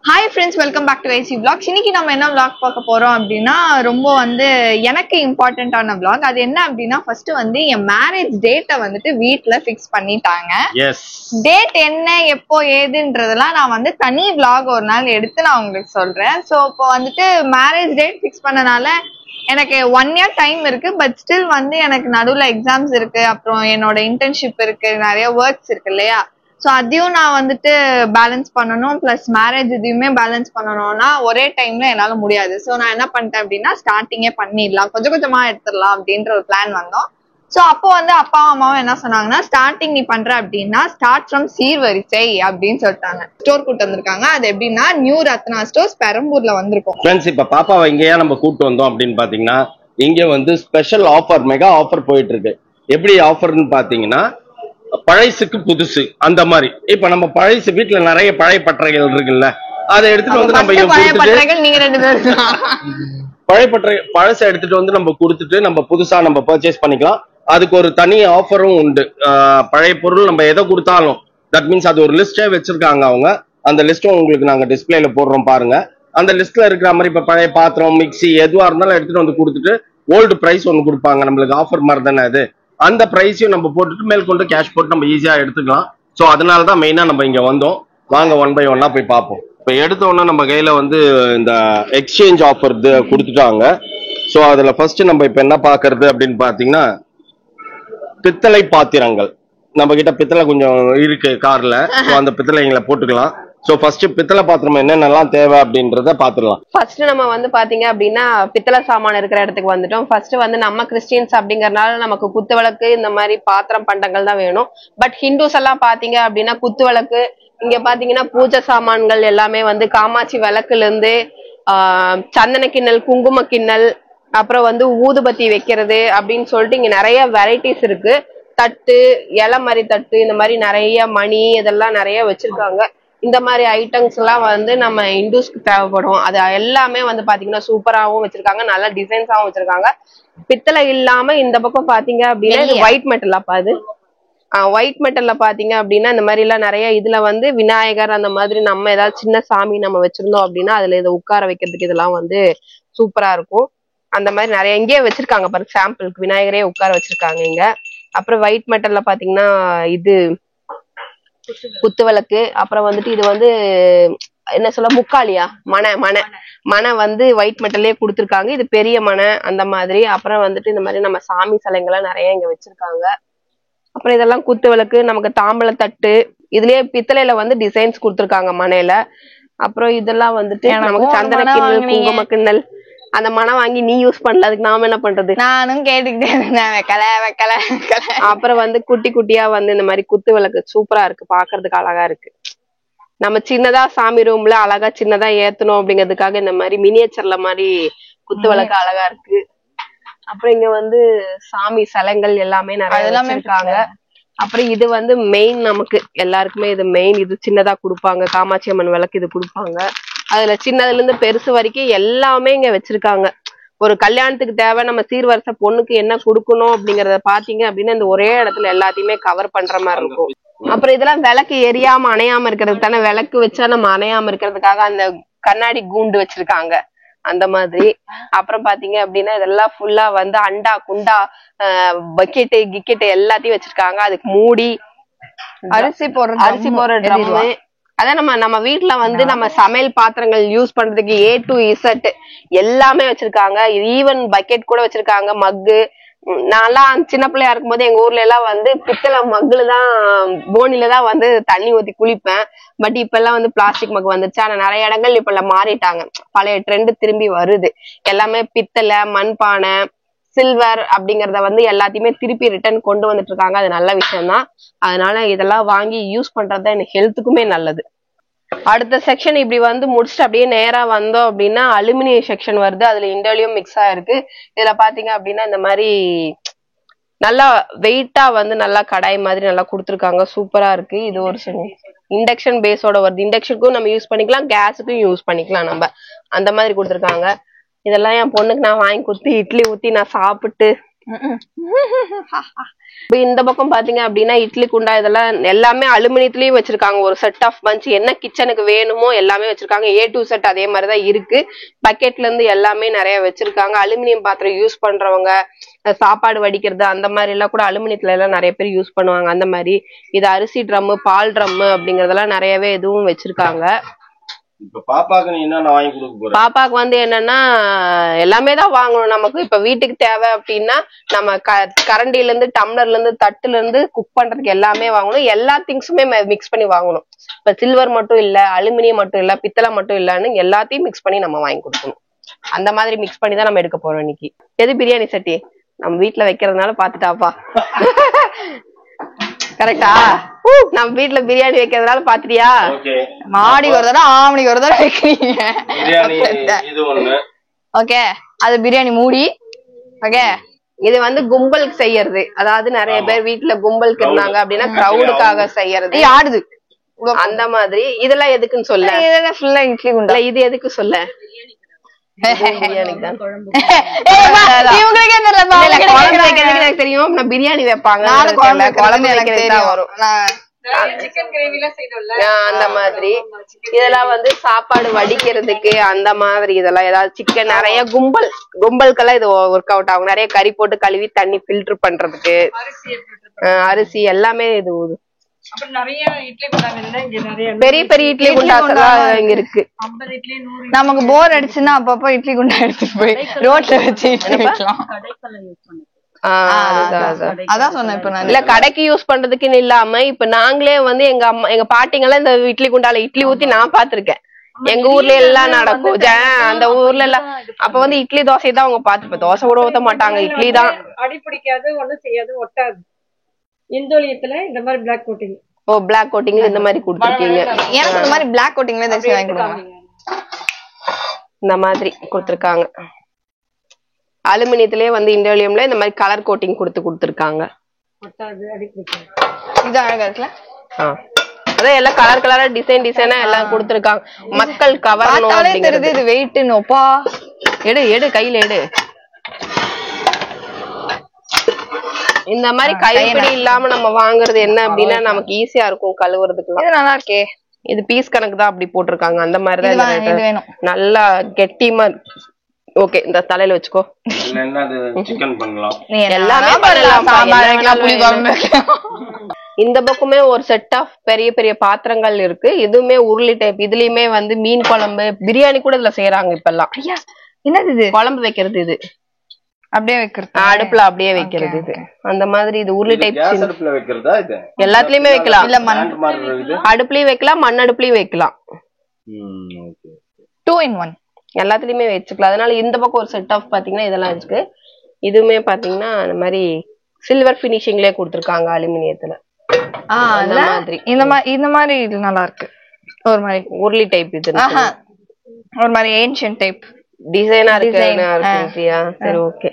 Hi friends, welcome back to IC vlogs. இன்னைக்கு நம்ம என்ன vlog பார்க்க போறோம் அப்படின்னா, ரொம்ப எனக்கு இம்பார்ட்டன்டான vlog. அது என்ன அப்படின்னா, ஃபர்ஸ்ட் என் மேரேஜ் டேட்டை வீட்ல ஃபிக்ஸ் பண்ணிட்டாங்க. டேட் என்ன, எப்போ, ஏதுன்றதெல்லாம் நான் தனி vlog ஒரு நாள் எடுத்து நான் உங்களுக்கு சொல்றேன். ஸோ இப்போ மேரேஜ் டேட் ஃபிக்ஸ் பண்ணனால எனக்கு 1 year டைம் இருக்கு. பட் ஸ்டில் எனக்கு நடுவில் எக்ஸாம்ஸ் இருக்கு, அப்புறம் என்னோட இன்டர்ன்ஷிப் இருக்கு, நிறைய ஒர்க்ஸ் இருக்கு இல்லையா. ஸோ அதையும் நான் பேலன்ஸ் பண்ணணும், பிளஸ் மேரேஜ் இதையுமே பேலன்ஸ் பண்ணணும்னா ஒரே டைம்ல என்னால முடியாது. ஸோ நான் என்ன பண்ணிட்டேன் அப்படின்னா, ஸ்டார்டிங்கே பண்ணிடலாம், கொஞ்சம் கொஞ்சமா எடுத்துடலாம் அப்படின்ற ஒரு பிளான் வந்தோம். ஸோ அப்போ அப்பாவும் அம்மாவும் என்ன சொன்னாங்கன்னா, ஸ்டார்டிங் நீ பண்ற அப்படின்னா ஸ்டார்ட் ஃப்ரம் சீர்வரிசை அப்படின்னு சொல்லிட்டாங்க. ஸ்டோர் கூட்டு வந்திருக்காங்க. அது எப்படின்னா, நியூ ரத்னா ஸ்டோர்ஸ் பெரம்பூர்ல வந்திருக்கும். ஃப்ரெண்ட்ஸ், இப்ப பாப்பாவை இங்கேயா நம்ம கூட்டு வந்தோம் அப்படின்னு பாத்தீங்கன்னா, இங்க ஸ்பெஷல் ஆஃபர், மெகா ஆஃபர் போயிட்டு இருக்கு. எப்படி ஆஃபர்னு பாத்தீங்கன்னா, பழைசுக்கு புதுசு அந்த மாதிரி. இப்ப நம்ம பழைசு வீட்டுல நிறைய பழைய பட்டறைகள் இருக்குல்ல, அதை எடுத்துட்டு நம்ம பழைய பட்டறை பழசை எடுத்துட்டு நம்ம கொடுத்துட்டு நம்ம புதுசா நம்ம பர்ச்சேஸ் பண்ணிக்கலாம். அதுக்கு ஒரு தனி ஆஃபரும் உண்டு. பழைய பொருள் நம்ம எதை கொடுத்தாலும், தட் மீன்ஸ் அது ஒரு லிஸ்டே வச்சிருக்காங்க அவங்க. அந்த லிஸ்டும் உங்களுக்கு நாங்க டிஸ்பிளேல போடுறோம் பாருங்க. அந்த லிஸ்ட்ல இருக்கிற மாதிரி இப்ப பழைய பாத்திரம், மிக்சி எதுவா இருந்தாலும் எடுத்துட்டு கொடுத்துட்டு ஓல்டு பிரைஸ் ஒன்று கொடுப்பாங்க. நம்மளுக்கு ஆஃபர் மாதிரி தானே அது. அந்த பிரைஸையும் நம்ம போட்டுட்டு மேல் கொண்டு கேஷ் போட்டு நம்ம ஈஸியா எடுத்துக்கலாம். ஸோ அதனாலதான் மெயினா நம்ம இங்க வந்தோம். வாங்க 1 by 1 போய் பார்ப்போம். இப்போ எடுத்த உடனே நம்ம கையில இந்த எக்ஸ்சேஞ்ச் ஆஃபர் கொடுத்துட்டாங்க. ஸோ அதுல ஃபர்ஸ்ட் நம்ம இப்ப என்ன பாக்குறது அப்படின்னு பாத்தீங்கன்னா, பித்தளை பாத்திரங்கள். நம்ம கிட்ட பித்தளை கொஞ்சம் இருக்கு கார்ல. ஸோ அந்த பித்தளைங்களை போட்டுக்கலாம். சோ ஃபர்ஸ்ட் பித்தளை பாத்திரம் என்னென்னலாம் தேவை அப்படின்றத பாத்துடலாம். ஃபர்ஸ்ட் நம்ம பாத்தீங்க அப்படின்னா, பித்தளை சாமான் இருக்கிற இடத்துக்கு வந்துட்டோம். ஃபர்ஸ்ட் நம்ம கிறிஸ்டியன்ஸ் அப்படிங்கறதுனால நமக்கு குத்து விளக்கு இந்த மாதிரி பாத்திரம் பண்டங்கள் தான் வேணும். பட் ஹிந்துஸ் எல்லாம் பாத்தீங்க அப்படின்னா, குத்து விளக்கு, இங்க பாத்தீங்கன்னா பூஜை சாமான்கள் எல்லாமே காமாட்சி விளக்குல இருந்து சந்தன கிண்ணல், குங்கும கிண்ணல், அப்புறம் ஊதுபத்தி வைக்கிறது அப்படின்னு சொல்லிட்டு இங்க நிறைய வெரைட்டிஸ் இருக்கு. தட்டு, இலை மாதிரி தட்டு, இந்த மாதிரி நிறைய மணி இதெல்லாம் நிறைய வச்சிருக்காங்க. இந்த மாதிரி ஐட்டம்ஸ் எல்லாம் நம்ம இந்துஸ்க்கு தேவைப்படும். அது எல்லாமே பாத்தீங்கன்னா சூப்பராகவும் வச்சிருக்காங்க, நல்ல டிசைன்ஸாவும் வச்சிருக்காங்க. பித்தளை இல்லாம இந்த பக்கம் பாத்தீங்க அப்படின்னா இது ஒயிட் மெட்டல். அப்ப அது ஒயிட் மெட்டல்ல பாத்தீங்க அப்படின்னா இந்த மாதிரி எல்லாம் நிறைய இதுல விநாயகர் அந்த மாதிரி நம்ம ஏதாவது சின்ன சாமி நம்ம வச்சிருந்தோம் அப்படின்னா அதுல இதை உட்கார வைக்கிறதுக்கு இதெல்லாம் சூப்பரா இருக்கும். அந்த மாதிரி நிறைய இங்கேயே வச்சிருக்காங்க பாருங்க, சாம்பிளுக்கு விநாயகரே உட்கார வச்சிருக்காங்க இங்க. அப்புறம் ஒயிட் மெட்டல்ல பாத்தீங்கன்னா இது குத்து விளக்கு. அப்புறம் இது என்ன சொல்ல, முக்காலியா மனை மனை மனை ஒயிட் மெட்டல்லே கொடுத்துருக்காங்க. இது பெரிய மனை அந்த மாதிரி. அப்புறம் இந்த மாதிரி நம்ம சாமி சிலைங்கள்லாம் நிறைய இங்க வச்சிருக்காங்க. அப்புறம் இதெல்லாம் குத்து விளக்கு, நமக்கு தாம்பழ தட்டு, இதுலயே பித்தளையில டிசைன்ஸ் கொடுத்துருக்காங்க மனையில. அப்புறம் இதெல்லாம் நமக்கு சந்தன கிண்ணல், குங்கும கிண்ணல். அந்த மனம் வாங்கி நீ யூஸ் பண்ணல, அதுக்கு நாம என்ன பண்றது? நானும் கேட்டுக்கிட்டே இருந்தேன், வைக்கல வைக்கல வைக்கல. அப்புறம் குட்டி குட்டியா இந்த மாதிரி குத்து விளக்கு சூப்பரா இருக்கு, பாக்குறதுக்கு அழகா இருக்கு. நம்ம சின்னதா சாமி ரூம்ல அழகா சின்னதா ஏத்தணும் அப்படிங்கிறதுக்காக இந்த மாதிரி மினியேச்சர்ல மாதிரி குத்து விளக்கு அழகா இருக்கு. அப்புறம் இங்க சாமி சிலைங்கள் எல்லாமே நிறைய வச்சிருக்காங்க. அப்புறம் இது மெயின், நமக்கு எல்லாருக்குமே இது மெயின். இது சின்னதா கொடுப்பாங்க, காமாட்சி அம்மன் விளக்கு இது கொடுப்பாங்க. அதுல சின்னதுல இருந்து பெருசு வரைக்கும் எல்லாமே இங்க வச்சிருக்காங்க. ஒரு கல்யாணத்துக்கு தேவை, நம்ம சீர்வரிசை பொண்ணுக்கு என்ன கொடுக்கணும் அப்படிங்கறத பாத்தீங்க அப்படின்னா இந்த ஒரே இடத்துல எல்லாத்தையுமே கவர் பண்ற மாதிரி இருக்கும். அப்புறம் இதெல்லாம் விளக்கு எரியாம அணையாம இருக்கிறதுக்கு தானே, விளக்கு வச்சா நம்ம அணையாம இருக்கிறதுக்காக அந்த கண்ணாடி கூண்டு வச்சிருக்காங்க அந்த மாதிரி. அப்புறம் பாத்தீங்க அப்படின்னா இதெல்லாம் ஃபுல்லா அண்டா குண்டா பக்கெட்டு கிக்கெட்டு எல்லாத்தையும் வச்சிருக்காங்க. அதுக்கு மூடி, அரிசி போடுற ட்ரம்மு. அதான் நம்ம வீட்டுல நம்ம சமையல் பாத்திரங்கள் யூஸ் பண்றதுக்கு A to Z எல்லாமே வச்சிருக்காங்க. ஈவன் பக்கெட் கூட வச்சிருக்காங்க, மக்கு. நான்லாம் சின்ன பிள்ளையா இருக்கும் போது எங்க ஊர்ல எல்லாம் பித்தளை மக்குல தான், போனில தான் தண்ணி ஊத்தி குளிப்பேன். பட் இப்ப எல்லாம் பிளாஸ்டிக் மக்கு வந்துருச்சு. ஆனா நிறைய இடங்கள் இப்ப எல்லாம் மாறிட்டாங்க, பழைய ட்ரெண்ட் திரும்பி வருது. எல்லாமே பித்தளை, மண்பானை, சில்வர் அப்படிங்கறத எல்லாத்தையுமே திருப்பி ரிட்டர்ன் கொண்டு வந்துட்டு இருக்காங்க. அது நல்ல விஷயம் தான். அதனால இதெல்லாம் வாங்கி யூஸ் பண்றதுதான் எனக்கு ஹெல்த்துக்குமே நல்லது. அடுத்த செக்ஷன் இப்படி முடிச்சுட்டு அப்படியே நேரா வந்தோம் அப்படின்னா அலுமினியம் செக்ஷன் வருது. அதுல இண்டோலியம் மிக்ஸ் ஆயிருக்கு. இதுல பாத்தீங்க அப்படின்னா இந்த மாதிரி நல்லா வெயிட்டா நல்லா கடாய் மாதிரி நல்லா கொடுத்துருக்காங்க, சூப்பரா இருக்கு. இது ஒரு இண்டக்ஷன் பேஸோட வருது. இண்டக்ஷனுக்கும் நம்ம யூஸ் பண்ணிக்கலாம், கேஸுக்கும் யூஸ் பண்ணிக்கலாம் நம்ம, அந்த மாதிரி கொடுத்துருக்காங்க. இதெல்லாம் என் பொண்ணுக்கு நான் வாங்கி கொடுத்து இட்லி ஊத்தி நான் சாப்பிட்டு இந்த பக்கம் பாத்தீங்க அப்படின்னா இட்லி குண்டா இதெல்லாம் எல்லாமே அலுமினியத்திலயும் வச்சிருக்காங்க. ஒரு செட் ஆஃப் பஞ்ச் என்ன கிச்சனுக்கு வேணுமோ எல்லாமே வச்சிருக்காங்க. A to Z அதே மாதிரிதான் இருக்கு. பக்கெட்ல இருந்து எல்லாமே நிறைய வச்சிருக்காங்க. அலுமினியம் பாத்திரம் யூஸ் பண்றவங்க, சாப்பாடு வடிக்கிறது அந்த மாதிரி எல்லாம் கூட அலுமினியத்துல எல்லாம் நிறைய பேர் யூஸ் பண்ணுவாங்க. அந்த மாதிரி இது அரிசி ட்ரம், பால் ட்ரம் அப்படிங்கறதெல்லாம் நிறையவே இதுவும் வச்சிருக்காங்க. இப்ப பாப்பாக்கு நீ என்ன வாங்கி கொடுக்க போற? பாப்பாக்கு வந்து என்னன்னா எல்லாமே தான் வாங்கணும். நமக்கு இப்ப வீட்டுக்கு தேவை அப்படின்னா நம்ம கரண்டில இருந்து, டம்ளர்ல இருந்து, தட்டுல இருந்து குக் பண்றதுக்கு எல்லாமே வாங்கணும். எல்லா திங்ஸுமே மிக்ஸ் பண்ணி வாங்கணும். இப்ப சில்வர் மட்டும் இல்ல, அலுமினியம் மட்டும் இல்ல, பித்தளை மட்டும் இல்லன்னு எல்லாத்தையும் மிக்ஸ் பண்ணி நம்ம வாங்கி கொடுக்கணும். அந்த மாதிரி மிக்ஸ் பண்ணி தான் நம்ம எடுக்க போறோம் இன்னைக்கு. எது பிரியாணி சட்டி நம்ம வீட்டுல வைக்கிறதுனால பாத்துட்டாப்பா. கரெக்டா? நம்ம வீட்டுல பிரியாணி வைக்கிறதுனால பாத்துட்டியா? மாடி ஒரு தடவை ஆமணிக்கு ஒரு தடவை வைக்கிறீங்க. ஓகே, அது பிரியாணி மூடி. ஓகே, இது வந்து கும்பலுக்கு செய்யறது. அதாவது நிறைய பேர் வீட்டுல கும்பலுக்கு இருந்தாங்க அப்படின்னா கிரௌடுக்காக செய்யறது. ஆடுது அந்த மாதிரி. இதெல்லாம் எதுக்குன்னு சொல்ல? ஃபுல்லா இட்லி குண்டா. இது எதுக்கு சொல்ல? தெரியும் நான் பிரியாணி வைப்பாங்க அந்த மாதிரி. இதெல்லாம் வந்து சாப்பாடு வடிக்கிறதுக்கு அந்த மாதிரி. இதெல்லாம் ஏதாவது சிக்கன் நிறைய கும்பலுக்கெல்லாம் இது ஒர்க் அவுட் ஆகும். நிறைய கறி போட்டு கழுவி தண்ணி ஃபில்டர் பண்றதுக்கு, அரிசி எல்லாமே இது. பெரிய பெரிய இட்லி குண்டாசெல்லாம் இங்க இருக்கு. நமக்கு போர் அடிச்சுன்னா அப்பப்போ இட்லி குண்டா எடுத்துட்டு போய் ரோட்ல வச்சு அதான் சொன்னேன். இப்ப நான் இல்ல கடைக்கு யூஸ் பண்றதுக்குன்னு இல்லாம இப்ப நாங்களே வந்து எங்க பாட்டிங்க எல்லாம் இந்த இட்லி குண்டால இட்லி ஊத்தி நான் பாத்திருக்கேன். எங்க ஊர்ல எல்லாம் நடக்கும். அந்த ஊர்ல எல்லாம் அப்ப வந்து இட்லி தோசை தான் அவங்க பாத்து, தோசை கூட ஊத்த மாட்டாங்க, இட்லி தான். அடி பிடிக்காது, ஒண்ணும் செய்யாது, ஒட்டாது. இந்தோலியத்துல இந்த மாதிரி பிளாக் கோட்டிங். ஓ, பிளாக் கோட்டிங் இந்த மாதிரி கொடுத்துருக்கீங்க. எனக்கு இந்த மாதிரி பிளாக் கோட்டிங்ல தயவுசெய்து வாங்கி கொடுங்க. இந்த மாதிரி கொடுத்துருக்காங்க. அலுமினியத்திலேயே வந்து இண்டோலியம்ல இந்த மாதிரி கலர் கோட்டிங் கொடுத்துருக்காங்க. இது அழகா இருக்குல்ல? அதான் எல்லாம் கலர் கலரா டிசைனா எல்லாம் கொடுத்துருக்காங்க. மக்கள் கவரணும் அப்படிங்கிறது. இது வெயிட் நோப்பா. எடு கையில எடு. இந்த மாதிரி கைப்பிடி இல்லாம நம்ம வாங்குறது என்ன அப்படின்னா நமக்கு ஈஸியா இருக்கும் கழுவுறதுக்கு. இது நல்லா இருக்கே. இது பீஸ் கணக்கு தான் அப்படி போட்டிருக்காங்க. அந்த மாதிரிதான் நல்லா கெட்டிமா. ஓகே, இந்த தலையில வச்சுக்கோ. சிக்கன் பண்ணலாம், எல்லாமே பண்ணலாம். இந்த பக்கமே ஒரு செட் ஆஃப் பெரிய பெரிய பாத்திரங்கள் இருக்கு. இதுவுமே உருளி டைப். இதுலயுமே வந்து மீன் குழம்பு, பிரியாணி கூட இதுல செய்யறாங்க இப்ப எல்லாம். என்னது இது? குழம்பு வைக்கிறது. இது அப்படியே வைக்கிறது, அடுப்புல அப்படியே வைக்கிறது. இது அந்த மாதிரி. இது உருளி டைப். அடுப்புல வைக்கிறதா? இது எல்லாத்துலயுமே வைக்கலாம். இல்ல அடுப்புலயும் வைக்கலாம், மண் அடுப்புலயும் வைக்கலாம். 2 in 1 எல்லாத்துலயுமே வச்சுக்கலாம். அதனால இந்த பக்கம் ஒரு செட் ஆஃப் பாத்தீங்கன்னா இதெல்லாம் இருக்கு. இதுவுமே பாத்தீங்கன்னா அந்த மாதிரி சில்வர் பினிஷிங்லயே கொடுத்துருக்காங்க அலுமினியத்துல. இந்த மாதிரி இது நல்லா இருக்கு. ஒரு மாதிரி உருளி டைப். இது ஒரு மாதிரி ஏன்ஷியன்ட் டைப் டிசைனா இருக்கு. சரி, ஓகே.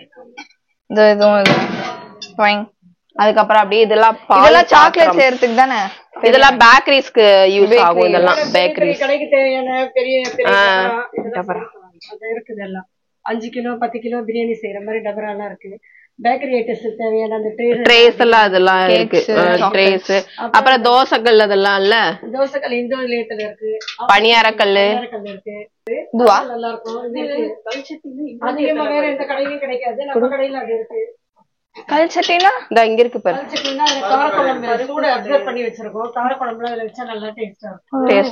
அதுக்கப்புறம் அப்படியே இதெல்லாம் சாக்லேட் செய்யறதுக்கு தானே. இதெல்லாம் பேக்கரிஸ்க்கு யூஸ் ஆகும். இதெல்லாம் பேக்கரிஸ் கடைக்கு தேவையான பெரிய இருக்குது. எல்லாம் 5 கிலோ 10 கிலோ பிரியாணி செய்யற மாதிரி டபரா எல்லாம் இருக்கு. பேக்கரி ஐட்டம்ஸ் தேவையான அந்த ட்ரேஸ் எல்லாம் அதெல்லாம் இருக்கு. ட்ரேஸ், அப்புறம் தோசைக்கல் அதெல்லாம் இல்ல. தோசைக்கல் இந்தோலியத்துல இருக்கு. பணியாரக்கல் இருக்கு. நல்லா இருக்கும். அதிகமா வேற எந்த கடையிலும் கிடைக்காது. நம்ம கடையில அது இருக்கு. கல் சட்டினா இங்க இருக்கு பாரு. கல் சட்டினா காரக்குழம்பு சூட அப்சர்வ் பண்ணி வச்சிருக்கோம். காரக்குழம்புல அதுல வச்சா நல்லா டேஸ்டா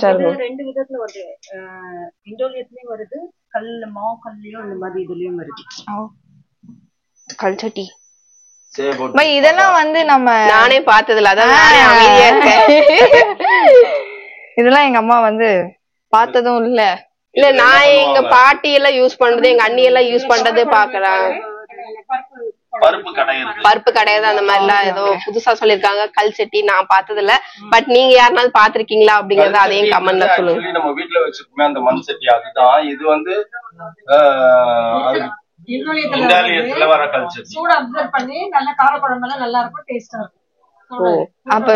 இருக்கும். ரெண்டு விதத்துல வருது. இண்டோலியத்துலயும் வருது, கல்ல மாவு கல்லையும் இந்த மாதிரி இதுலயும் வருது. கல் சட்டி இதெல்லாம் வந்து நம்ம நானே பார்த்ததுல. அதான் நானே அமைதியா இருக்கேன். இதெல்லாம் எங்க அம்மா வந்து பார்த்ததும் இல்ல. நான் எங்க பாட்டி எல்லாம் யூஸ் பண்றது, எங்க அண்ணி எல்லாம் யூஸ் பண்றது பாக்குறேன். பருப்பு கிடையாது அந்த மாதிரி எல்லாம் ஏதோ புதுசா சொல்லிருக்காங்க. கல் சட்டி நான் பார்த்தது இல்ல. பட் நீங்க யாருனாலும் பாத்திருக்கீங்களா அப்படிங்கறத அதையும் கமெண்ட்ல சொல்லுங்க. நம்ம வீட்டுல வச்சிருக்கோமே அந்த மண் சட்டி, அதுதான் இது வந்து இண்டோலியத்துல வர கல் சட்டி. சூட அப்சர்வ் பண்ணி நல்ல காரக்குழம்பு எல்லாம் நல்லா இருக்கும், டேஸ்டா இருக்கும். அப்ப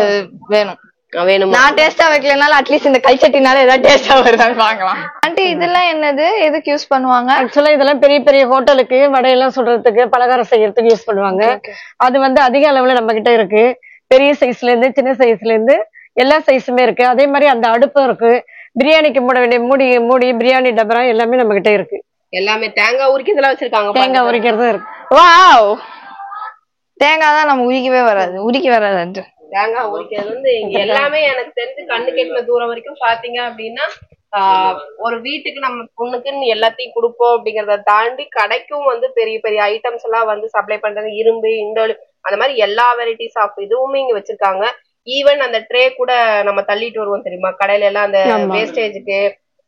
வேணும். வேணும். நான் டேஸ்டா வைக்கலனால அட்லீஸ்ட் இந்த கல் சட்டினால ஏதாவது டேஸ்டா வருதான்னு பாக்கலாம். ஆண்டி இதெல்லாம் என்னது, எதுக்கு யூஸ் பண்ணுவாங்க? ஆக்சுவலா இதெல்லாம் பெரிய பெரிய ஹோட்டலுக்கு வடையெல்லாம் சுடுறதுக்கு பலகாரம் செய்யறதுக்கு யூஸ் பண்ணுவாங்க. அது வந்து அதிக அளவுல நம்ம கிட்ட இருக்கு. பெரிய சைஸ்ல இருந்து சின்ன சைஸ்ல இருந்து எல்லா சைஸுமே இருக்கு. அதே மாதிரி அந்த அடுப்பும் இருக்கு. பிரியாணிக்கு மூட வேண்டிய மூடி பிரியாணி டபரா எல்லாமே நம்ம கிட்ட இருக்கு. எல்லாமே தேங்காய் உரிக்கிறதுலாம் வச்சிருக்காங்க. தேங்காய் உரிக்கிறதும் இருக்கு. வாவ், தேங்காய் தான் நம்ம உரிக்க வராது. தேங்காய் உரிக்கிறது வந்து எல்லாமே எனக்கு தெரிஞ்சு கண்ணு கெட்டின தூரம் வரைக்கும் பாத்தீங்க அப்படின்னா ஒரு வீட்டுக்கு நம்ம பொண்ணுக்குன்னு எல்லாத்தையும் கொடுப்போம் அப்படிங்கறத தாண்டி கடைக்கும் வந்து பெரிய பெரிய ஐட்டம்ஸ் எல்லாம் வந்து சப்ளை பண்றாங்க. இரும்பு, இண்டோல், அந்த மாதிரி எல்லா வெரைட்டிஸ் ஆஃப் இதுவுமே இங்க வச்சிருக்காங்க. ஈவன் அந்த ட்ரே கூட நம்ம தள்ளிட்டு வருவோம் தெரியுமா கடையில எல்லாம், அந்த வேஸ்டேஜுக்கு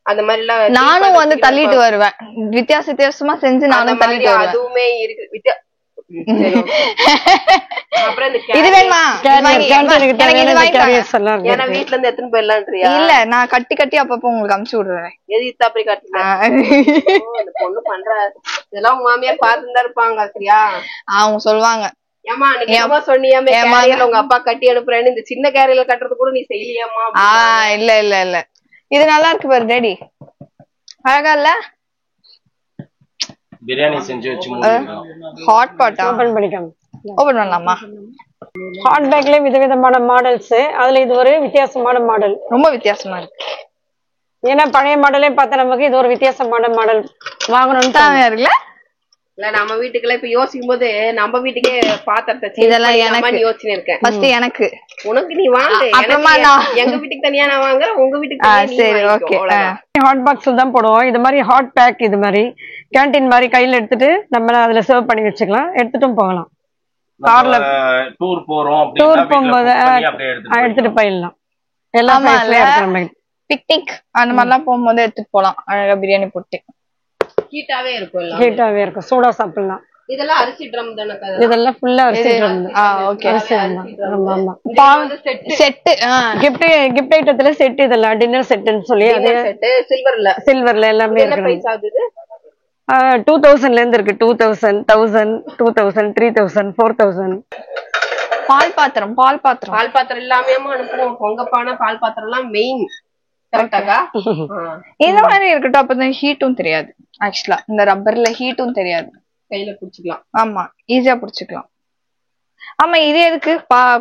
அந்த மாதிரி எல்லாம் நானும் வந்து தள்ளிட்டு வருவேன். வித்தியாசமா செஞ்சு நானும் தள்ளிட்டு வருவேன். அதுவுமே இருக்கு. இது வேணுமா? ஏன்னா வீட்டுல இருந்து எடுத்துன்னு போயிடலான்றியா? இல்ல, நான் கட்டி அப்பப்போ உங்களுக்கு அமுச்சு விடுறேன். எது இத்தாப்படி காட்டுறேன் பொண்ணு பண்ற இதெல்லாம் உங்க மாமியார் பாத்துதான் இருப்பாங்க சரியா? அவங்க சொல்லுவாங்க, ஏமா நீங்க சொன்னியாமே உங்க அப்பா கட்டி அனுப்புறேன்னு, இந்த சின்ன கேரியர்ல கட்டுறது கூட நீ செய்யலையாமா? இல்ல இது நல்லா இருக்கு பாரு டேடி, அழகா இல்ல? பிரியாணி செஞ்சு வச்சு ஹாட் பாட் ஓபன் பண்ணலாமா? ஹாட் பேக்ல விதவிதமான மாடல்ஸ். அதுல இது ஒரு வித்தியாசமான மாடல், ரொம்ப வித்தியாசமா இருக்கு. ஏன்னா பழைய மாடலே பார்த்தா நமக்கு இது ஒரு வித்தியாசமான மாடல் வாங்கணும்னு தான் இருக்குல்ல. இல்ல நம்ம வீட்டுக்குள்ள இப்ப யோசிக்கும் போது நம்ம வீட்டுக்கே பாத்திரத்தை இதெல்லாம் எனக்கு யோசனை இருக்கேன். ஃபர்ஸ்ட் எனக்கு உனக்கு நீ வாங்க, அப்புறமா எங்க வீட்டுக்கு தனியா நான் வாங்குறேன், உங்க வீட்டுக்கு சரி ஓகே. ஹாட் பாக்ஸ்ல தான் போடுவோம். இது மாதிரி ஹாட் பேக், இது மாதிரி கேண்டீன் மாதிரி கையில எடுத்துட்டு நம்ம அதுல சர்வ் பண்ணி வச்சுக்கலாம், எடுத்துட்டும் போகலாம். கார்ல டூர் போகும்போது எடுத்துட்டு போயிடலாம். எல்லாமே பிக்னிக் அந்த மாதிரி எல்லாம் போகும்போது எடுத்துட்டு போலாம். அழகா பிரியாணி போட்டு ஹீட்டாவே இருக்கும், சூடா சாப்பிடலாம். இதெல்லாம் அரிசி ட்ரம் தானே? இதெல்லாம் ஃபுல்லா அரிசி ட்ரம். ஓகே. ஆமா, செட் கிஃப்ட் ஐட்டத்துல செட், இதெல்லாம் டின்னர் செட்னு சொல்லி அது சில்வர்ல எல்லாமே இருக்கு. 2000ல இருந்து இருக்கு. 2000, 1000, 2000, 3000, 4000. பால் பாத்திரம் எல்லாமே அனுப்புவோம். பொங்கப்பான பால் பாத்திரம் எல்லாம் மெயின். இந்த மாதிரி இருக்கட்டும், அப்பதான் ஹீட்டும் தெரியாது. ஆக்சுவலா இந்த ரப்பர்ல ஹீட்டும் தெரியாது, கையில புடிச்சுக்கலாம். ஆமா, ஈஸியா புடிச்சுக்கலாம். ஆமா, இது எதுக்கு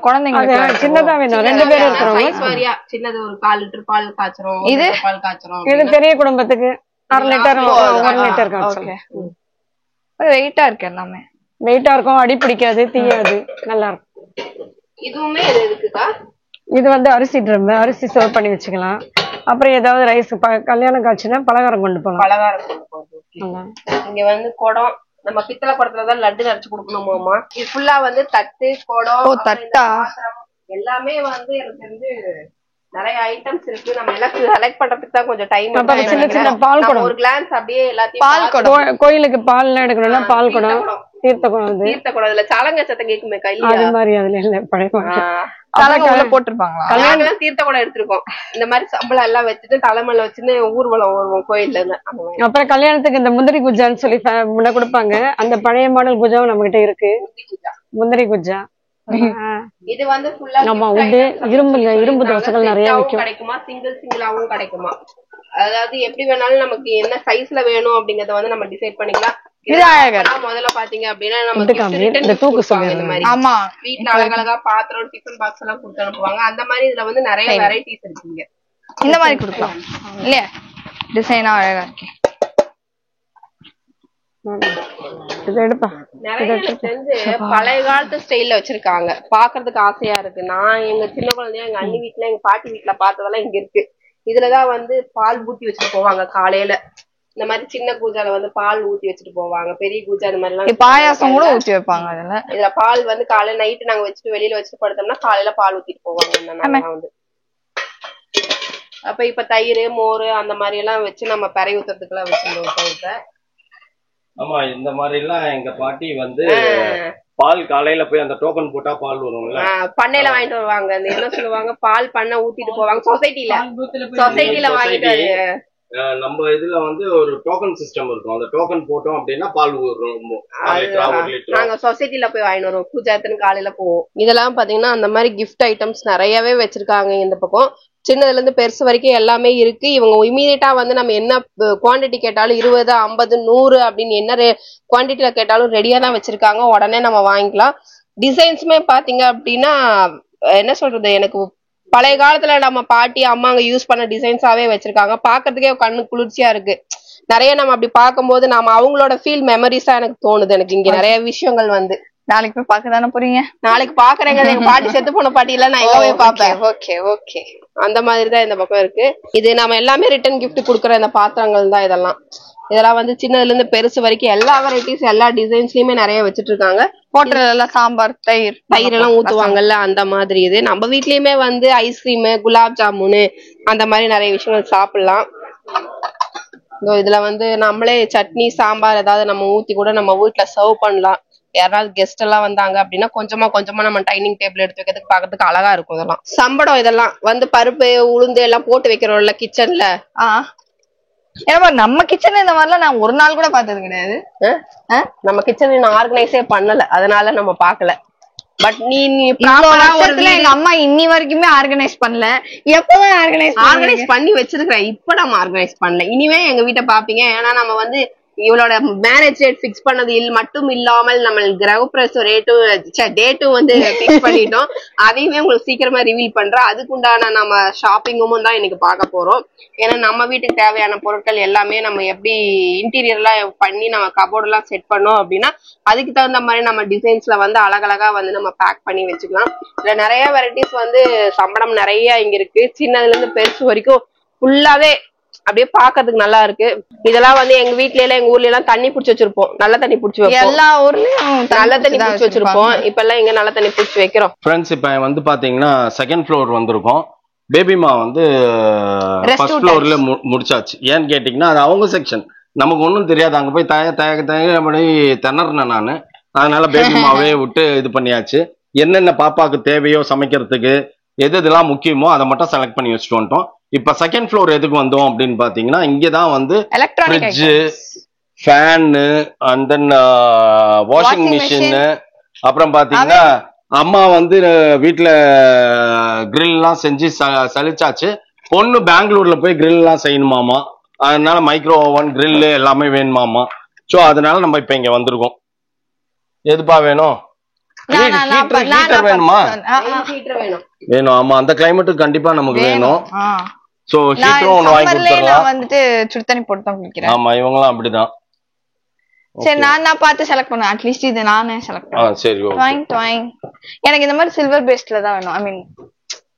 குழந்தைங்களுக்கு சின்னதா வேணும், 2 பேரும் இருக்கிறவங்க. சின்னது ஒரு 1/4 லிட்டர் பால் காய்ச்சறோம், பால் காய்ச்சறோம். இது பெரிய குடும்பத்துக்கு 1/2 லிட்டர் 1 லிட்டர் காய்ச்சலாம். வெயிட்டா இருக்கு, எல்லாமே வெயிட்டா இருக்கும், அடி பிடிக்காது, தீயாது, நல்லா இருக்கும். இதுவுமே எதுக்குக்கா? இது வந்து அரிசி ட்ரம், அரிசி சர்வ் பண்ணி வச்சுக்கலாம். அப்புறம் ஏதாவது ரைஸ், கல்யாணம் காய்ச்சுனா பலகாரம் கொண்டு போகலாம். இங்க வந்து குடம், நம்ம பித்தளை குடத்துலதான் லட்டு நினைச்சு கொடுக்கணுமோமா. இது ஃபுல்லா வந்து தட்டு, குடம், தட்டா எல்லாமே வந்து எனக்கு தெரிஞ்சு நிறைய ஐட்டம்ஸ் இருக்கு. நம்ம எல்லாம் செலக்ட் பண்றதுக்கு தான் கொஞ்சம் டைம். சின்ன சின்ன பால் குடம், ஒரு கிளான்ஸ் அப்படியே எல்லாத்தையும் பால் குடம், கோயிலுக்கு பால் எல்லாம் எடுக்கணும்னா பால் குடம், தீர்த்த குடம். இதுல சலங்க சத்தம் கேக்குமே கையில, அது மாதிரி அதுல இல்ல பழைய போட்டிருப்பாங்களா? தீர்த்த குடம் எடுத்திருக்கோம். இந்த மாதிரி சம்பளம் எல்லாம் வச்சுட்டு தலைமையில வச்சுன்னு ஊர்வலம் வருவோம் கோயில்ல இருந்து. அப்புறம் கல்யாணத்துக்கு இந்த முந்திரி குஜான்னு சொல்லி முன்ன கொடுப்பாங்க. அந்த பழைய மாடல் குஜாவும் நம்ம கிட்ட இருக்கு. முந்திரி குஜா இது வந்து ஃபுல்லா இரும்பு தோசைகள் நிறைய கிடைக்குமா, சிங்கிளாவும் கிடைக்குமா? அதாவது எப்படி வேணாலும் நமக்கு என்ன சைஸ்ல வேணும் அப்படிங்கறத வந்து நம்ம டிசைட் பண்ணிக்கலாம். முதல்ல பாத்தீங்க அப்படின்னா நம்ம தூக்கு சொல்லுவாங்க. ஆமா, வீட்டுல அழகழகா பாத்திரம், டிஃபன் பாக்ஸ் எல்லாம் கொடுத்து அனுப்புவாங்க. அந்த மாதிரி இதுல வந்து நிறைய வெரைட்டிஸ் இருக்குங்க. இந்த மாதிரி கொடுக்கலாம் இல்லையா? டிசைனா அழகா இருக்கு. நிறைய தெரிஞ்சு பழைய காலத்து ஸ்டைல்ல வச்சிருக்காங்க, பாக்குறதுக்கு ஆசையா இருக்கு. நான் எங்க சின்ன குழந்தைய எங்க அண்ணி வீட்டுல, எங்க பாட்டி வீட்டுல பார்த்ததெல்லாம் இங்க இருக்கு. இதுலதான் வந்து பால் ஊத்தி வச்சுட்டு போவாங்க காலையில. இந்த மாதிரி சின்ன கூஜால வந்து பால் ஊத்தி வச்சுட்டு போவாங்க. பெரிய கூஜா அந்த மாதிரி எல்லாம் பாயாசம் கூட ஊத்தி வைப்பாங்க. இதுல பால் வந்து காலையில நைட்டு நாங்க வச்சுட்டு வெளியில வச்சுட்டு படுத்தோம்னா காலையில பால் ஊத்திட்டு போவாங்க வந்து. அப்ப இப்ப தயிர், மோர் அந்த மாதிரி எல்லாம் வச்சு நம்ம பெரை ஊத்துறதுக்கு எல்லாம் வச்சிருந்தோம். ஆமா, இந்த மாதிரி எல்லாம் எங்க பாட்டி வந்து பால் காலையில போய் அந்த டோக்கன் போட்டா பால் வரும்ல, பண்ணையில வாங்கிட்டு வருவாங்க. அந்த என்ன சொல்லுவாங்க, பால் பண்ண ஊத்திட்டு போவாங்க. சொசைட்டில வாங்கிட்டு நம்ம இதுல வந்து ஒரு டோக்கன் சிஸ்டம் இருக்கும். அந்த டோக்கன் போட்டோம் அப்படின்னா பால் நாங்க சொசைட்டில போய் வாங்கிட்டு வருவோம். பூஜாத்துன்னு காலையில போவோம். இதெல்லாம் பாத்தீங்கன்னா அந்த மாதிரி கிஃப்ட் ஐட்டம்ஸ் நிறையவே வச்சிருக்காங்க இந்த பக்கம். சின்னதுல இருந்து பெருசு வரைக்கும் எல்லாமே இருக்கு. இவங்க இமீடியட்டா வந்து நம்ம என்ன குவான்டிட்டி கேட்டாலும் 20, 50, 100 அப்படின்னு என்ன குவான்டிட்டில கேட்டாலும் ரெடியா தான் வச்சிருக்காங்க. உடனே நம்ம வாங்கிக்கலாம். டிசைன்ஸுமே பாத்தீங்க அப்படின்னா என்ன சொல்றது, எனக்கு பழைய காலத்துல நம்ம பாட்டி அம்மாங்க யூஸ் பண்ண டிசைன்ஸாவே வச்சிருக்காங்க. பாக்குறதுக்கே கண்ணு குளிர்ச்சியா இருக்கு. நிறைய நம்ம அப்படி பார்க்கும்போது நாம அவங்களோட ஃபீல் மெமரிஸா எனக்கு தோணுது. எனக்கு இங்க நிறைய விஷயங்கள் வந்து நாளைக்கு போய் பாக்க தானே போறீங்க? நாளைக்கு பாக்குறேங்க. எங்க பாட்டி செத்து போன பாட்டி எல்லாம் நான் எங்க போய் பாப்பேன். Okay okay. அந்த மாதிரிதான் இந்த பக்கம் இருக்கு. இது நம்ம எல்லாமே ரிட்டர்ன் கிஃப்ட் குடுக்குற இந்த பாத்திரங்கள் தான் இதெல்லாம் வந்து சின்னதுல இருந்து பெருசு வரைக்கும் எல்லா வெரைட்டிஸ் எல்லா டிசைன்ஸ்லயுமே நிறைய வச்சிட்டு இருக்காங்க. ஹோட்டல் எல்லாம் சாம்பார் தயிர் எல்லாம் ஊத்துவாங்கல்ல அந்த மாதிரி. இது நம்ம வீட்லயுமே வந்து ஐஸ்கிரீம், குலாப் ஜாமுனு அந்த மாதிரி நிறைய விஷயங்கள் சாப்பிடலாம். இதுல வந்து நம்மளே சட்னி சாம்பார் ஏதாவது நம்ம ஊத்தி கூட நம்ம வீட்டுல சர்வ் பண்ணலாம். யாராவது கெஸ்ட் எல்லாம் வந்தாங்க அப்படின்னா கொஞ்சமா நம்ம டைனிங் டேபிள் எடுத்து வைக்கிறதுக்கு பாக்கிறதுக்கு அழகா இருக்கும். இதெல்லாம் சம்படம், இதெல்லாம் வந்து பருப்பு உளுந்து எல்லாம் போட்டு வைக்கிறோம்ல கிச்சன்ல. ஏன்னா நம்ம கிச்சன்ல இந்த மாதிரிலாம் நான் ஒரு நாள் கூட பார்த்தது கிடையாது. நம்ம கிச்சன் இன்னும் ஆர்கனைஸே பண்ணல, அதனால நம்ம பாக்கல. பட் நீ எங்க அம்மா இன்னி வரைக்குமே ஆர்கனைஸ் பண்ணல. எப்பதான் ஆர்கனைஸ் பண்ணி வச்சிருக்கிறேன். இப்ப நம்ம ஆர்கனைஸ் பண்ணல. இனிமே எங்க வீட்டை பாப்பீங்க. ஏன்னா நம்ம வந்து இவளோட மேரேஜ் டேட் பிக்ஸ் பண்ணது மட்டும் இல்லாமல் நம்ம கிரகப்பிரவேச டேட்டும் வந்து பிக்ஸ் பண்ணிட்டோம். அதையுமே உங்களுக்கு சீக்கிரமா ரிவீல் பண்றோம். அதுக்குண்டான நம்ம ஷாப்பிங்கும் தான் இன்னைக்கு பார்க்க போறோம். ஏன்னா நம்ம வீட்டுக்கு தேவையான பொருட்கள் எல்லாமே நம்ம எப்படி இன்டீரியர் எல்லாம் பண்ணி நம்ம கபோர்ட் எல்லாம் செட் பண்ணோம் அப்படின்னா அதுக்கு தகுந்த மாதிரி நம்ம டிசைன்ஸ்ல வந்து அழகழகா வந்து நம்ம பேக் பண்ணி வச்சுக்கலாம். இதுல நிறைய வெரைட்டிஸ் வந்து சம்பளம் நிறைய இங்க இருக்கு. சின்னதுல இருந்து பெருசு வரைக்கும் ஃபுல்லாவே அப்படியே பாக்குறதுக்கு நல்லா இருக்கு. இதெல்லாம் வந்து எங்க வீட்ல எல்லாம் எங்க ஊர்ல எல்லாம் தண்ணி புடிச்சு வச்சிருப்போம். நல்ல தண்ணி புடிச்சு வைப்போம். எல்லா ஊர்லயும் நல்ல தண்ணி புடிச்சு வச்சிருப்போம். இப்ப எல்லாம் இங்க நல்ல தண்ணி புடிச்சு வைக்கிறோம். ஃப்ரெண்ட்ஸ், இப்ப வந்து பாத்தீங்கன்னா செகண்ட் ஃப்ளோர் வந்திருக்கோம். பேபிமா வந்து ஃபர்ஸ்ட் ஃப்ளோர்ல முடிச்சாச்சு. ஏன்னு கேட்டீங்கன்னா அது அவங்க செக்ஷன், நமக்கு ஒன்றும் தெரியாது. அங்க போய் அப்படி திணறினேன் நானு. அதனால பேபிமாவே விட்டு இது பண்ணியாச்சு. என்னென்ன பாப்பாக்கு தேவையோ சமைக்கிறதுக்கு எது இதெல்லாம் முக்கியமோ அதை மட்டும் செலக்ட் பண்ணி வச்சுட்டு வந்துட்டோம். இப்ப செகண்ட் ஃப்ளோர் எதுக்கு வந்தோம் அப்படின்னு பாத்தீங்கன்னா இங்கதான் வந்து fridge, fan, and then washing machine, அப்புறம் பாத்தீங்கன்னா அம்மா வந்து வீட்டுல கிரில் எல்லாம் செஞ்சு சலிச்சாச்சு. பொண்ணு பெங்களூர்ல போய் கிரில் எல்லாம் செய்யணுமாமா. அதனால மைக்ரோ ஓவன், கிரில் எல்லாமே வேணுமாமா. சோ அதனால நம்ம இப்ப இங்க வந்திருக்கோம். எதுப்பா வேணும்? வேணுமா? வேணும். ஆமா, அந்த கிளைமேட்டுக்கு கண்டிப்பா நமக்கு வேணும். சோ ஹீட்டரும் ஒன்னு வாங்கி கொடுத்துறலாம். வந்துட்டு சுடு தண்ணி போட்டு தான் குளிக்கிறேன். ஆமா, இவங்கலாம் அப்படிதான். சரி, நான் பார்த்து செலக்ட் பண்ணேன். அட்லீஸ்ட் இது நானே செலக்ட் பண்ணேன். சரி, ஓகே. எனக்கு இந்த மாதிரி சில்வர் பேஸ்ட்ல தான் வேணும். ஐ மீன்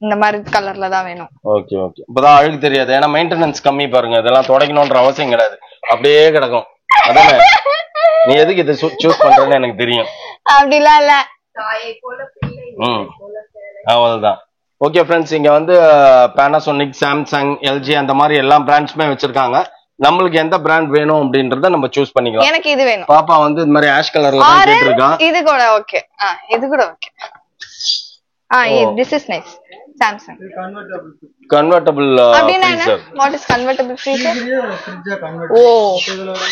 இந்த மாதிரி கலர்ல தான் வேணும். Okay okay. இப்பதான் அழுக்கு தெரியாது. ஏன்னா மெயின்டெனன்ஸ் கம்மி பாருங்க. இதெல்லாம் துடைக்கணும்ன்ற அவசியம் கிடையாது. அப்படியே கிடக்கும். அதானே? நீ எதுக்கு இதை சூஸ் பண்றேன்னு எனக்கு தெரியும். அப்படிலாம் இல்ல. அவ்வளவுதான். ஓகே ஃப்ரெண்ட்ஸ், இங்க வந்து பேனாசோனிக், சாம்சங், எல்ஜி அந்த மாதிரி எல்லா பிராண்ட்ஸுமே வச்சிருக்காங்க. நம்மளுக்கு எந்த பிராண்ட் வேணும் அப்படின்றத நம்ம சூஸ் பண்ணிக்கலாம். எனக்கு இது வேணும். பாப்பா வந்து இந்த மாதிரி ஆஷ் கலர்ல தான் கேட்டிருக்கான். இது கூட ஓகே. இது கூட okay. this is nice. Samsung convertible freezer. What is convertible freezer? ஃப்ரிட்ஜா கன்வெர்ட். இதுல நம்ம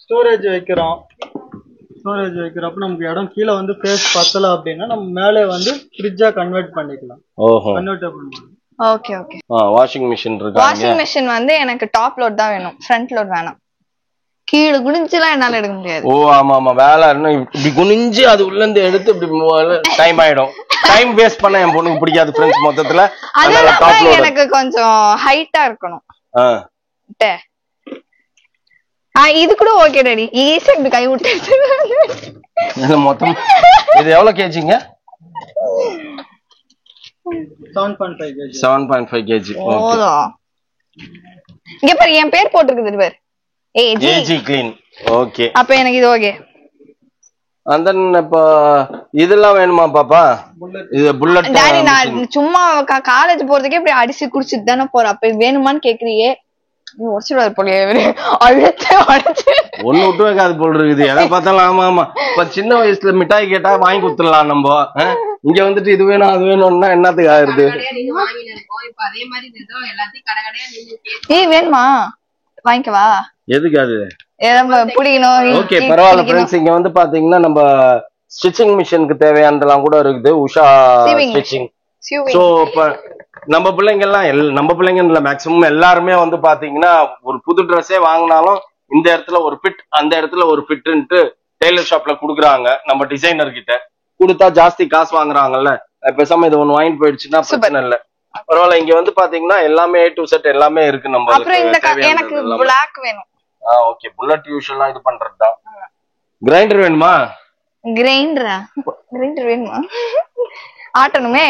ஸ்டோரேஜ் வைக்கிறோம். அப்ப நமக்கு இடம் கீழ வந்து ஸ்பேஸ் பத்தல அப்படின்னா நம்ம மேலே வந்து ஃப்ரிட்ஜா கன்வெர்ட் பண்ணிக்கலாம். ஓஹோ, convertible. Okay okay. Washing machine இருக்கு. வாஷிங் மிஷின் வந்து எனக்கு டாப் லோட் தான் வேணும். ஃப்ரண்ட் லோட் வேணாம். கீழ குனிஞ்சுலாம் என்னால எடுக்க முடியாது. ஓ ஆமா ஆமா, வேலை இப்படி குனிஞ்சு அது உள்ள இருந்து எடுத்து இப்படி டைம் ஆயிடும். டைம் வேஸ்ட் பண்ண என் பொண்ணுக்கு பிடிக்காது ஃப்ரெண்ட்ஸ் மொத்தத்துல. எனக்கு கொஞ்சம் ஹைட்டா இருக்கணும். இது கூட ஓகே டாடி. ஈஸியா இப்படி கை விட்டு மொத்தம் இது எவ்வளவு கேஜிங்க? 7.5 kg. 7.5 kg. இங்க பாரு, என் பேர் போட்டுருக்குது பாரு. AG clean. ஓகே, அப்ப எனக்கு இது ஓகே. and then இப்ப இதெல்லாம் வேணுமா பாப்பா? இது புல்லட். டாடி நான் சும்மா காலேஜ் போறதுக்கே இப்படி அடிச்சு குடிச்சிட்டு தானே போறேன். அப்ப வேணுமான்னு கேக்குறியே? உடச்சிடுவாரு போலியே இவரு. அழுத்த உடச்சு ஒண்ணு விட்டு வைக்காது போல் இருக்குது. எதை பார்த்தாலும் ஆமா ஆமா. இப்ப சின்ன வயசுல மிட்டாய் கேட்டா வாங்கி கொடுத்துடலாம் நம்ம. இங்க வந்துட்டு இது வேணும் அது வேணும்னா என்னத்துக்கு ஆகுது? ஏய் வேணுமா வாங்கிக்கவா? எதுக்கு அது? பிடிக்கணும். ஓகே பரவாயில்ல ஃப்ரெண்ட்ஸ். இங்க வந்து பாத்தீங்கன்னா நம்ம ஸ்டிச்சிங் மிஷினுக்கு தேவையானதெல்லாம் கூட இருக்குது. உஷா ஸ்டிச்சிங். சோ இப்ப நம்ம பிள்ளைங்க எல்லாம் நம்ம பிள்ளைங்க மேக்சிமம் எல்லாருமே வந்து பாத்தீங்கன்னா ஒரு புது ட்ரெஸ்ஸே வாங்கினாலும் இந்த இடத்துல ஒரு ஃபிட் அந்த இடத்துல ஒரு ஃபிட்ன்ட்டு டெய்லர் ஷாப்ல குடுக்குறாங்க. நம்ம டிசைனர் கிட்ட கொடுத்தா ஜாஸ்தி காசு வாங்குறாங்கல்ல. பேசாம இது ஒண்ணு வாங்கிட்டு போயிடுச்சுன்னா பிரச்சனை இல்ல. பரவாயில்ல. இங்க வந்து பாத்தீங்கன்னா எல்லாமே A to Z எல்லாமே இருக்கு. நம்ம எனக்கு பிளாக் வேணும். ஓகே புல்லட் யூஷுவலா இது பண்றதுதான். கிரைண்டர் வேணுமா? கிரைண்டர் வேணுமா? ஆட்டணுமே.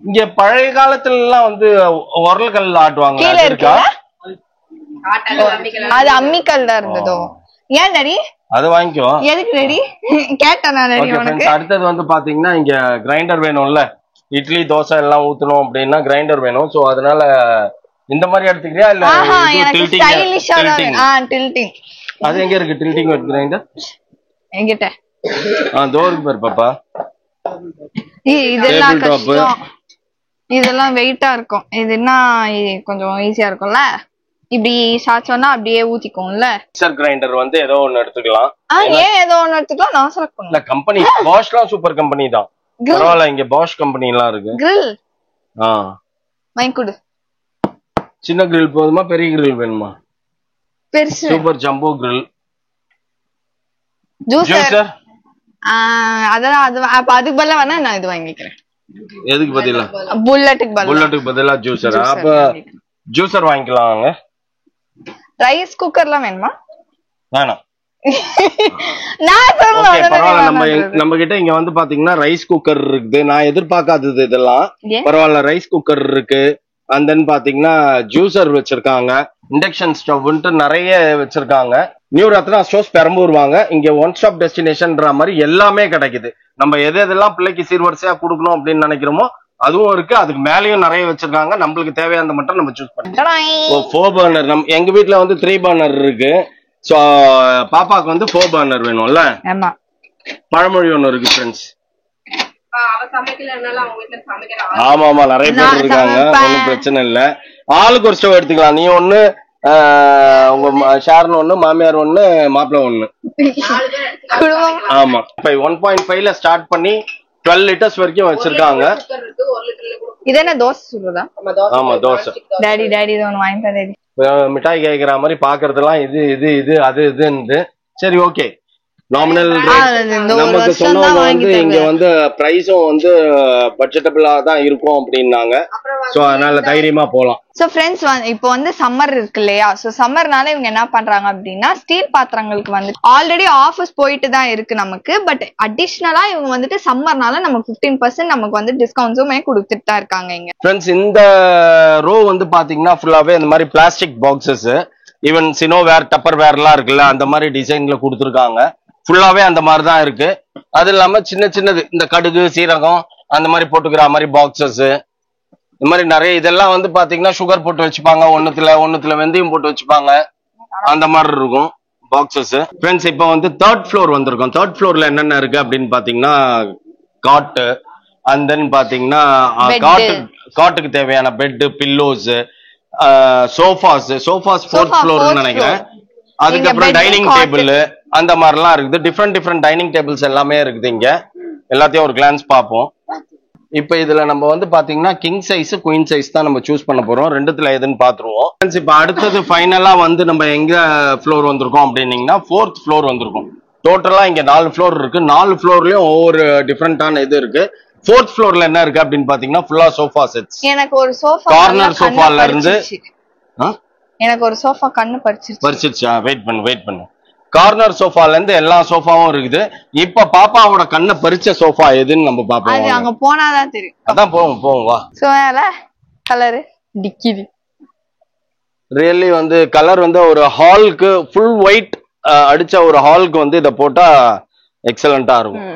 இங்க பழைய காலத்துல எல்லாம் வந்து உரல் கல் ஆட்டுவாங்க. கீழே இருக்கா? அது அம்மிக்கல் தான் இருந்ததோ? ஏன் டாடி அது வாங்கிக்கோ. எதுக்கு டாடி கேட்டேன் நான் டாடி உனக்கு. அடுத்தது வந்து பாத்தீங்கன்னா இங்க கிரைண்டர் வேணும்ல. இட்லி தோசை எல்லாம் ஊத்தணும் அப்படின்னா கிரைண்டர் வேணும். சோ அதனால இந்த மாதிரி எடுத்துக்கிறியா இல்ல எனக்கு ஸ்டைலிஷா தான்? டில்டிங். அது எங்க இருக்கு டில்டிங் கிரைண்டர்? என்கிட்ட தோருக்கு பாரு பாப்பா. இதெல்லாம் கஷ்டம். இதெல்லாம் வெயிட்டா இருக்கும். இதுன்னா கொஞ்சம் ஈஸியா இருக்கும்ல. இப்படி சாச்சோம்னா அப்படியே ஊத்திக்கும்ல. மிக்சர் கிரைண்டர் வந்து ஏதோ ஒன்னு எடுத்துக்கலாம். ஏன் ஏதோ ஒன்னு எடுத்துக்கலாம்? நான் செலக்ட் பண்ணல. கம்பெனி பாஷ்லாம் சூப்பர் கம்பெனி தான். பரவாயில்ல. இங்க பாஷ் கம்பெனி எல்லாம் இருக்கு. கிரில் வாங்கி கொடு. சின்ன கிரில் போதுமா பெரிய கிரில் வேணுமா? பெருசு. Super jumbo grill. ஜூஸர் அதான் அது. அப்ப அதுக்கு பதிலா வேணா நான் இது வாங்கிக்கிறேன். எதுக்கு பதிலா? புல்லட்டுக்கு பதிலா ஜூஸர். அப்ப ஜூஸர் வாங்கிக்கலாங்க. ரைஸ் குக்கர்லாம் வேணுமா? வேணாம். நான் பரவாயில்ல. நம்ம கிட்ட இங்க வந்து பாத்தீங்கன்னா ரைஸ் குக்கர் இருக்குது. நான் எதிர்பார்க்காதது இதெல்லாம். பரவாயில்ல. ரைஸ் குக்கர் இருக்கு. அண்ட் தென் பாத்தீங்கன்னா ஜூசர் வச்சிருக்காங்க. இண்டக்ஷன் ஸ்டவ்ன்ட்டு நிறைய வச்சிருக்காங்க. நியூ ரத்னா ஸ்டோர்ஸ் பெரம்பூர் வாங்க. இங்க ஒன் ஸ்டாப் டெஸ்டினேஷன்ன்ற மாதிரி எல்லாமே கிடைக்குது. நம்ம எதெல்லாம் பிள்ளைக்கு சீர்வரிசையா கொடுக்கணும் அப்படின்னு நினைக்கிறோமோ அதுவும் இருக்கு. அதுக்கு மேலேயும் நிறைய வச்சிருக்காங்க. நம்மளுக்கு தேவையானது மட்டும் நம்ம சூஸ் பண்ணிக்கலாம். 4 பர்னர். எங்க வீட்டுல வந்து 3 பர்னர் இருக்கு. சோ பாப்பாக்கு வந்து 4 பர்னர் வேணும்ல. பழமொழி ஒண்ணு இருக்கு ஃப்ரெண்ட்ஸ். ஆமா ஆமா நிறைய பேர் இருக்காங்க. ஒன்னும் பிரச்சனை இல்ல. ஆளுக்கு ஒரு ஸ்டவ் எடுத்துக்கலாம். நீ ஒண்ணு, உங்க ஷாரன் ஒண்ணு, மாமியார் ஒண்ணு, மாப்பிள்ள ஒண்ணு. ஆமா. 1.5ல ஸ்டார்ட் பண்ணி 12 லிட்டர்ஸ் வரைக்கும் வச்சிருக்காங்க. இது என்ன தோசை சுடுறதா? ஆமா தோசை. டாடி இது ஒன்னு வாங்கி தரேன். மிட்டாய் கேக்குற மாதிரி பாக்குறதெல்லாம் இது அது இதுன்னு. சரி ஓகே. நாமினல் நமக்கு சொன்னவங்க வந்து இங்க வந்து பிரைஸும் வந்து பட்ஜெட்டபிளா தான் இருக்கும் அப்படின்னாங்க. சோ அதனால தைரியமா போலாம். சோ ஃப்ரெண்ட்ஸ் இப்போ வந்து சம்மர் இருக்கு இல்லையா? சோ சம்மர்னால இவங்க என்ன பண்றாங்க அப்படின்னா ஸ்டீல் பாத்திரங்களுக்கு வந்து ஆல்ரெடி ஆஃபர்ஸ் போயிட்டு தான் இருக்கு நமக்கு. பட் அடிஷ்னலா இவங்க வந்துட்டு சம்மர்னால நமக்கு 15% நமக்கு வந்து டிஸ்கவுண்ட்ஸுமே கொடுத்துட்டு தான் இருக்காங்க இங்க. ஃப்ரெண்ட்ஸ் இந்த ரோ வந்து பாத்தீங்கன்னா ஃபுல்லாவே இந்த மாதிரி பிளாஸ்டிக் பாக்ஸஸ், ஈவன் சினோவேர் டப்பர் வேர்லாம் இருக்குல்ல அந்த மாதிரி டிசைன்ல கொடுத்துருக்காங்க. ஃபுல்லாவே அந்த மாதிரி தான் இருக்கு. அது இல்லாம சின்ன சின்னது இந்த கடுகு சீரகம் அந்த மாதிரி போட்டுக்கிற மாதிரி பாக்ஸஸ், இந்த மாதிரி நிறைய இதெல்லாம் வந்து பாத்தீங்கன்னா சுகர் போட்டு வச்சுப்பாங்க. ஒண்ணுத்துல வெந்தயம் போட்டு வச்சுப்பாங்க. அந்த மாதிரி இருக்கும் பாக்ஸஸ். ஃப்ரெண்ட்ஸ் இப்போ வந்து 3rd ஃப்ளோர் வந்திருக்கோம். 3rd ஃப்ளோர்ல என்னென்ன இருக்கு அப்படின்னு பாத்தீங்கன்னா காட்டு, அண்ட் தென் பாத்தீங்கன்னா காட்டுக்கு தேவையான பெட், பில்லோஸ், சோஃபாஸ் 4th ஃப்ளோர்னு நினைக்கிறேன். அதுக்கப்புறம் டைனிங் டேபிள் அந்த மாதிரிலாம் இருக்குது. டிஃப்ரெண்ட் டைனிங் டேபிள்ஸ் எல்லாமே இருக்குது. இங்க எல்லாத்தையும் ஒரு கிளான்ஸ் பார்ப்போம். இப்ப இதுல நம்ம வந்து பாத்தீங்கன்னா கிங் சைஸ், குயின் சைஸ் தான் நம்ம சூஸ் பண்ண போறோம். ரெண்டுத்துல எதுன்னு பாத்துருவோம். இப்ப அடுத்தது ஃபைனலா வந்து நம்ம எங்க ஃப்ளோர் வந்திருக்கோம் அப்படின்னீங்கன்னா 4th ஃப்ளோர் வந்திருக்கோம். டோட்டலா இங்க 4 ஃப்ளோர் இருக்கு. 4 ஃப்ளோர்லயும் ஒவ்வொரு டிஃப்ரெண்டான இது இருக்கு. 4th ஃப்ளோர்ல என்ன இருக்கு அப்படின்னு பாத்தீங்கன்னா ஃபுல்லா சோஃபா செட்ஸ். எனக்கு ஒரு சோஃபா கார்னர் சோஃபால இருந்து எனக்கு ஒரு சோஃபா கண்ணு பறிச்சிருச்சா? வெயிட் பண்ணு. கார்னர் சோஃபால இருந்து எல்லா சோஃபாவும் இருக்குது. இப்ப பாப்பாவோட கண்ணை பறிச்ச சோஃபா எதுன்னு நம்ம பாப்போம். அது அங்க போனாதான் தெரியும். அதான் போவோம் வா. சோயால கலர் டிக்கிது. ரியலி வந்து கலர் வந்து ஒரு ஹாலுக்கு ஃபுல் ஒயிட் அடிச்ச ஒரு ஹாலுக்கு வந்து இத போட்டா எக்ஸலண்டா இருக்கும்.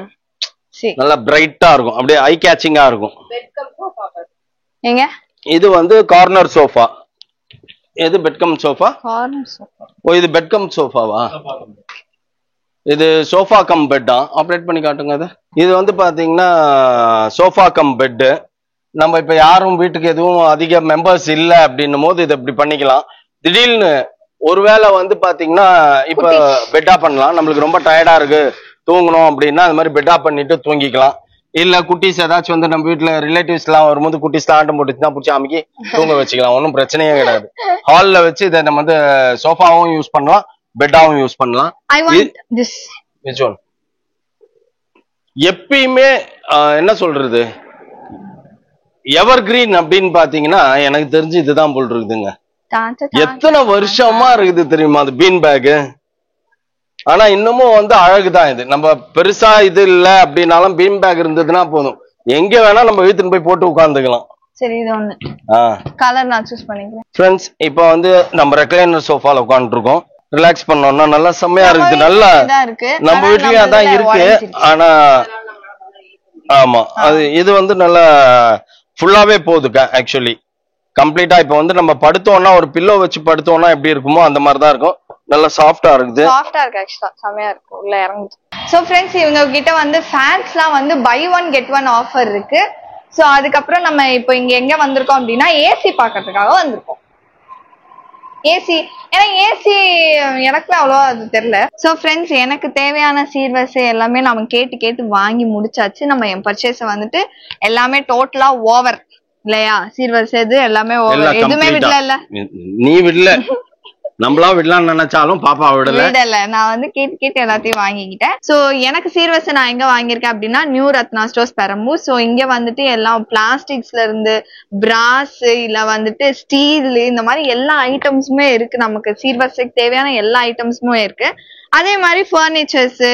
நல்லா பிரைட்டா இருக்கும். அப்படியே ஐ கேச்சிங்கா இருக்கும். எங்க இது வந்து கார்னர் சோஃபா. எது bed cum sofa? Corner sofa. ஓ இது பெட் கம் சோஃபாவா? இது சோஃபா கம் பெட்டா? ஆப்ரேட் பண்ணி காட்டுங்க அது. இது வந்து பாத்தீங்கன்னா சோஃபா கம் பெட்டு. நம்ம இப்ப யாரும் வீட்டுக்கு எதுவும் அதிக மெம்பர்ஸ் இல்ல அப்படின்னும் போது இதை இப்படி பண்ணிக்கலாம். திடீர்னு ஒருவேளை வந்து பாத்தீங்கன்னா இப்ப பெட்டா பண்ணலாம். நம்மளுக்கு ரொம்ப டயர்டா இருக்கு தூங்கணும் அப்படின்னா அது மாதிரி பெட்டா பண்ணிட்டு தூங்கிக்கலாம். இல்ல குட்டீஸ் ஏதாச்சும் வந்து நம்ம வீட்டுல ரிலேட்டிவ்ஸ் எல்லாம் வரும்போது குட்டீஸ் ஆட்டம் போட்டுச்சுன்னா பிடிச்சி அமைக்கி தூங்க வச்சுக்கலாம். ஒன்றும் பிரச்சனையே கிடையாது. ஹால்ல வச்சு இதை நம்ம வந்து சோஃபாவும் யூஸ் பண்ணலாம், பெட்டாவும் யூஸ் பண்ணலாம். I want this. Which one? எப்பயுமே என்ன சொல்றது, எவர் கிரீன் அப்படின்னு பாத்தீங்கன்னா எனக்கு தெரிஞ்சு இதுதான் போல் இருக்குதுங்க. எத்தனை வருஷமா இருக்குது தெரியுமா அது பீன் பேக். ஆனா இன்னமும் வந்து அழகுதான் இது. நம்ம பெருசா இது இல்ல அப்படின்னாலும் பீன் பேக் இருந்ததுன்னா போதும், எங்க வேணா நம்ம வீட்டுக்கு போய் போட்டு உட்கார்ந்துக்கலாம். சரி இது ஒண்ணு கலர் நான் சூஸ் பண்ணிக்கிறேன். ஃப்ரெண்ட்ஸ் இப்போ வந்து நம்ம ரெக்லைனர் சோஃபால உட்கார்ந்துட்டு இருக்கோம். ரிலாக்ஸ் பண்ணோம்னா நல்லா செம்மையா இருக்குது. நல்லா நம்ம வீட்லயும் அதான் இருக்கு. ஆனா ஆமா அது இது வந்து நல்லா ஃபுல்லாவே போகுதுக்கா. ஆக்சுவலி கம்ப்ளீட்டா இப்ப வந்து நம்ம படுத்தோம்னா ஒரு பில்லோ வச்சு படுத்தோம்னா எப்படி இருக்குமோ அந்த மாதிரி தான் இருக்கும். நல்லா சாஃப்டா இருக்குது. சாஃப்டா இருக்கு ஆக்சுவலா செமையா இருக்கு. உள்ள இறங்குது. சோ ஃப்ரெண்ட்ஸ் இவங்க கிட்ட வந்து ஃபேன்ஸ்லாம் வந்து buy one get one offer இருக்கு. சோ அதுக்கப்புறம் நம்ம இப்போ இங்க எங்க வந்திருக்கோம் அப்படின்னா ஏசி பாக்குறதுக்காக வந்திருக்கோம். ஏசி ஏன்னா ஏசி எனக்குமே அவ்வளவா அது தெரியல. சோ ஃப்ரெண்ட்ஸ் எனக்கு தேவையான சீர்வரிசை எல்லாமே நம்ம கேட்டு கேட்டு வாங்கி முடிச்சாச்சு. நம்ம என் பர்ச்சேஸ வந்துட்டு எல்லாமே டோட்டலா ஓவர் இல்லையா? சீர்வரிசை இது எல்லாமே ஓவர். எதுவுமே விடல இல்ல நீ விடல, நம்மளா விடலாம்னு நினைச்சாலும் பாப்பா விடல. நான் வந்து கேட்டு கேட்டு எல்லாத்தையும் வாங்கிக்கிட்டேன். சோ எனக்கு சீர்வரிசை நான் எங்க வாங்கியிருக்கேன் அப்படின்னா new Ratna stores Perambur. So இங்க வந்துட்டு எல்லாம் பிளாஸ்டிக்ஸ்ல இருந்து பிராஸ் இல்ல வந்துட்டு ஸ்டீல் இந்த மாதிரி எல்லா ஐட்டம்ஸுமே இருக்கு. நமக்கு சீர்வரிசைக்கு தேவையான எல்லா ஐட்டம்ஸுமே இருக்கு. அதே மாதிரி பர்னிச்சர்ஸ்,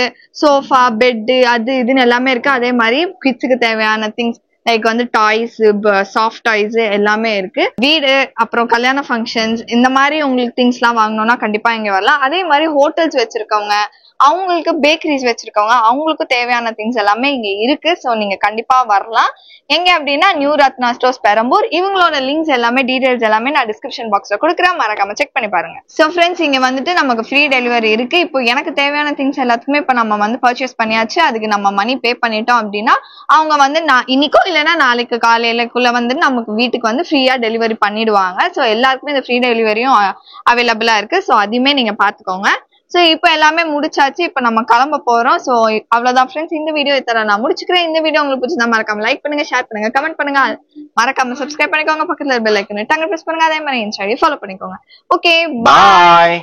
சோஃபா, பெட்டு அது இதுன்னு எல்லாமே இருக்கு. அதே மாதிரி கிட்ஸுக்கு தேவையான திங்ஸ் லைக் வந்து டாய்ஸ், சாஃப்ட் டாய்ஸ் எல்லாமே இருக்கு. வீடு அப்புறம் கல்யாண ஃபங்க்ஷன்ஸ் இந்த மாதிரி உங்களுக்கு திங்ஸ் எல்லாம் வாங்கணும்னா கண்டிப்பா இங்க வரலாம். அதே மாதிரி ஹோட்டல்ஸ் வச்சிருக்கவங்க, அவங்களுக்கு பேக்கரிஸ் வச்சிருக்கவங்க, அவங்களுக்கு தேவையான திங்ஸ் எல்லாமே இங்க இருக்கு. சோ நீங்க கண்டிப்பா வரலாம். எங்க அப்படின்னா நியூ ரத்னா ஸ்டோர்ஸ் பெரம்பூர். இவங்களோட லிங்க்ஸ் எல்லாமே டீடைல்ஸ் எல்லாமே நான் டிஸ்கிரிப்ஷன் பாக்ஸ்ல கொடுக்குறேன், மறக்காம செக் பண்ணி பாருங்க. சோ ஃப்ரெண்ட்ஸ் இங்க வந்துட்டு நமக்கு ஃப்ரீ டெலிவரி இருக்கு. இப்போ எனக்கு தேவையான திங்ஸ் எல்லாத்துக்குமே இப்ப நம்ம வந்து பர்ச்சேஸ் பண்ணியாச்சு. அதுக்கு நம்ம மணி பே பண்ணிட்டோம் அப்படின்னா அவங்க வந்து இன்னைக்கோ இல்லைன்னா நாளைக்கு காலையிலக்குள்ள வந்து நமக்கு வீட்டுக்கு வந்து ஃப்ரீயா டெலிவரி பண்ணிடுவாங்க. சோ எல்லாருக்குமே இந்த ஃப்ரீ டெலிவரியும் அவைலபிளா இருக்கு. சோ அதையுமே நீங்க பாத்துக்கோங்க. சோ இப்போ எல்லாமே முடிச்சாச்சு. இப்ப நம்ம கிளம்ப போறோம். சோ அவ்வளவுதான் ஃப்ரெண்ட்ஸ், இந்த வீடியோ இத்தனை நான் முடிச்சுக்கிறேன். இந்த வீடியோ உங்களுக்கு பிடிச்சதா மறக்காம லைக் பண்ணுங்க, ஷேர் பண்ணுங்க, கமெண்ட் பண்ணுங்க, மறக்காம சப்ஸ்கிரைப் பண்ணிக்கோங்க. பக்கத்துல பெல் ஐக்கன் டங்கு பிரஸ் பண்ணுங்க. அதே மாதிரி இன்ஸ்டாகிராம் ஃபாலோ பண்ணிக்கோங்க. ஓகே, பாய்.